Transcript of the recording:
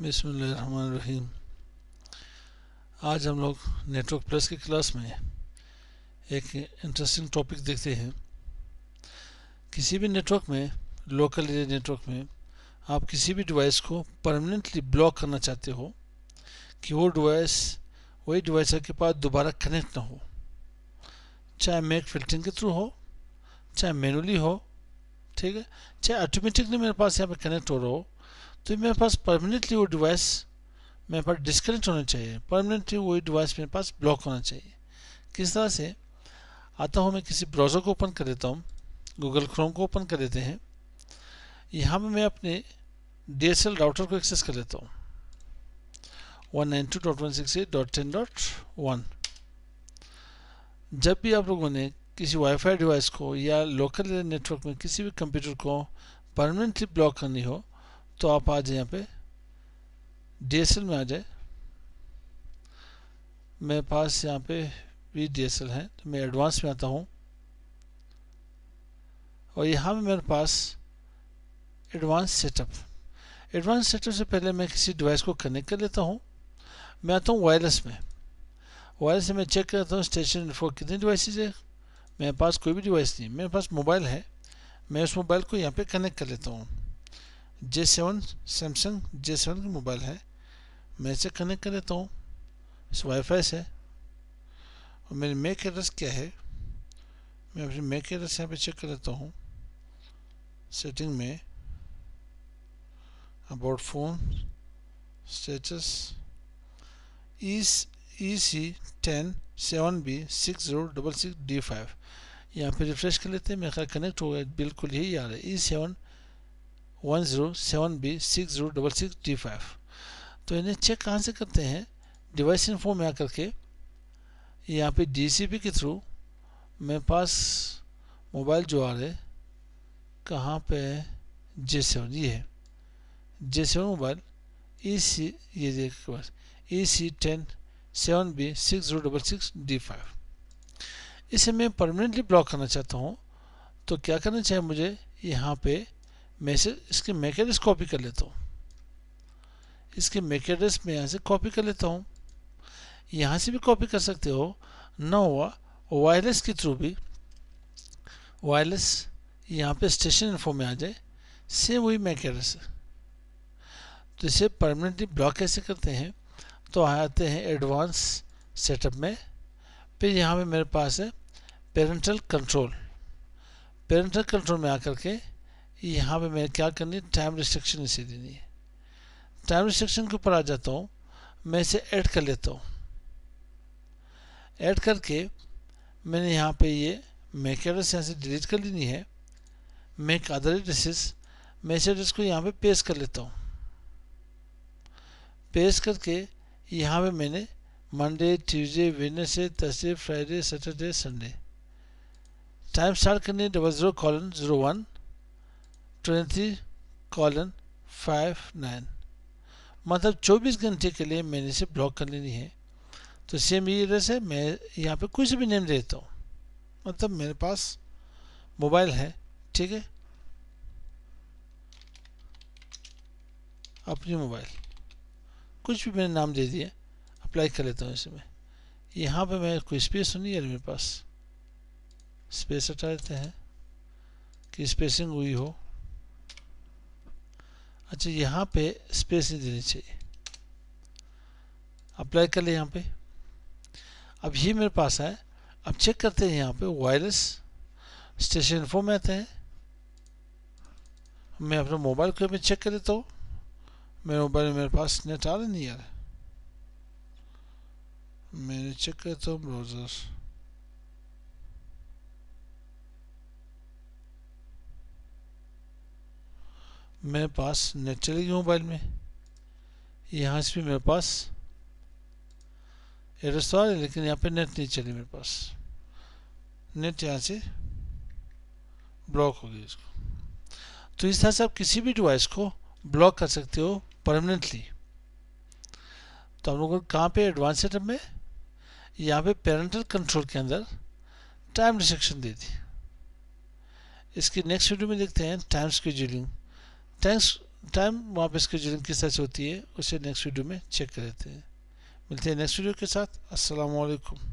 बिस्मिल्लाहिर्रहमानिर्रहीम। आज हम लोग नेटवर्क प्लस की क्लास में एक इंटरेस्टिंग टॉपिक देखते हैं। किसी भी नेटवर्क में, लोकल एरिया नेटवर्क में, आप किसी भी डिवाइस को परमानेंटली ब्लॉक करना चाहते हो कि वो डिवाइस वही डिवाइस के पास दोबारा कनेक्ट ना हो, चाहे मैक फिल्टरिंग के थ्रू हो, चाहे मैनुअली हो, ठीक है, चाहे ऑटोमेटिकली मेरे पास यहाँ पे कनेक्ट हो रहा हो, तो मेरे पास परमानेंटली वो डिवाइस मेरे पास डिस्कनेक्ट होना चाहिए, परमानेंटली वही डिवाइस मेरे पास ब्लॉक होना चाहिए। किस तरह से आता हूँ, मैं किसी ब्राउज़र को ओपन कर लेता हूँ, गूगल क्रोम को ओपन कर लेते हैं। यहाँ पे मैं अपने DSL राउटर को एक्सेस कर लेता हूँ 192.168.10.1। जब भी आप लोगों ने किसी वाईफाई डिवाइस को या लोकल नेटवर्क में किसी भी कंप्यूटर को परमानेंटली ब्लॉक करनी हो, तो आप आ जाए यहाँ पे DSL में आ जाए। मेरे पास यहाँ पे भी DSL है, तो मैं एडवांस में आता हूँ और यहाँ पे मेरे पास एडवांस सेटअप से पहले मैं किसी डिवाइस को कनेक्ट कर लेता हूँ। मैं आता हूँ वायरलेस में मैं चेक करता हूँ स्टेशन फॉर कितने डिवाइसेज है। मेरे पास कोई भी डिवाइस नहीं, मेरे पास मोबाइल है। मैं उस मोबाइल को यहाँ पे कनेक्ट कर लेता हूँ। J7 सैमसंग J7 की मोबाइल है, मैं इसे कनेक्ट कर लेता हूँ इस वाईफाई से। और मेरी मैक एड्रेस क्या है, मैं अपनी मैक एड्रेस यहाँ पे चेक कर लेता हूँ। सेटिंग में about phone status EC10 7B6066D5। यहाँ पे रिफ्रेश कर लेते हैं, मेरा ख्याल कनेक्ट हो गया, बिल्कुल यही आ रहा है E7107B6066D5। तो इन्हें चेक कहाँ से करते हैं, डिवाइस इन्फो में आकर के यहाँ पे DCP के थ्रू मेरे पास मोबाइल जो आ रहे कहाँ पे है, J7 ये है J7 मोबाइल ये देखिए बस EC10 7B6066D5। इसे मैं परमानेंटली ब्लॉक करना चाहता हूँ, तो क्या करना चाहिए मुझे, यहाँ पे मैं इसके मैक एड्रेस कॉपी कर लेता हूँ। इसके मैक एड्रेस में यहाँ से कॉपी कर लेता हूँ। यहाँ से भी कॉपी कर सकते हो, ना हुआ वायरलेस के थ्रू भी, वायरलेस यहाँ पे स्टेशन इन्फो में आ जाए, सेम वही मैक एड्रेस है। तो इसे परमानेंटली ब्लॉक कैसे करते हैं, तो आते हैं एडवांस सेटअप में। फिर यहाँ पे मेरे पास है पेरेंटल कंट्रोल में आकर के यहाँ पे मैं क्या करनी है, टाइम रिस्ट्रिक्शन इसे देनी है। टाइम रिस्ट्रिक्शन के ऊपर आ जाता हूँ, मैं इसे ऐड कर लेता हूँ। ऐड करके मैंने यहाँ पे ये मैक एड्रेस यहाँ से डिलीट कर लेनी है। मैक अदर एड्रेसेस, मैं इस एड्रेस को यहाँ पे पेस्ट कर लेता हूँ। पेस्ट करके यहाँ पे मैंने Monday, Tuesday, Wednesday, Thursday, Friday, Saturday, Sunday time start करनी है 00:01 23:59, मतलब 24 घंटे के लिए मैंने इसे ब्लॉक कर लेनी है। तो सेम ये एड्रेस है, मैं यहाँ पे कुछ भी नेम देता हूँ, मतलब मेरे पास मोबाइल है, ठीक है, अपनी मोबाइल, कुछ भी मैंने नाम दे दिया, अप्लाई कर लेता हूँ इसमें। यहाँ पे मैं कोई स्पेस नहीं है मेरे पास, स्पेस हटा देते हैं कि स्पेसिंग हुई हो। अच्छा, यहाँ पे स्पेस नहीं देनी चाहिए, अप्लाई कर ले यहाँ पे। अब ये मेरे पास है। अब चेक करते हैं यहाँ पे वायरलेस स्टेशन इन्फो में आते हैं। मैं अपने मोबाइल को भी चेक कर लेता हूँ, मेरे मोबाइल में मेरे पास नेट आ रहा नहीं यार। मैंने चेक करता हूँ ब्राउज़र, मेरे पास नेट चलेगी मोबाइल में। यहाँ से भी मेरे पास एड्रेस तो आ रहा है, लेकिन यहाँ पे नेट नहीं चली, मेरे पास नेट यहाँ से ब्लॉक हो गई इसको। तो इस तरह से आप किसी भी डिवाइस को ब्लॉक कर सकते हो परमानेंटली। तो हम लोगों को कहाँ पे, एडवांस सेटअप में, यहाँ पे पेरेंटल कंट्रोल के अंदर टाइम रिस्ट्रिक्शन दे दी। इसकी नेक्स्ट वीडियो में देखते हैं टाइम शेड्यूलिंग। टाइम वहाँ पे स्केड्यूलिंग किस तरह से होती है उसे नेक्स्ट वीडियो में चेक कर लेते हैं। मिलते हैं नेक्स्ट वीडियो के साथ। अस्सलाम वालेकुम।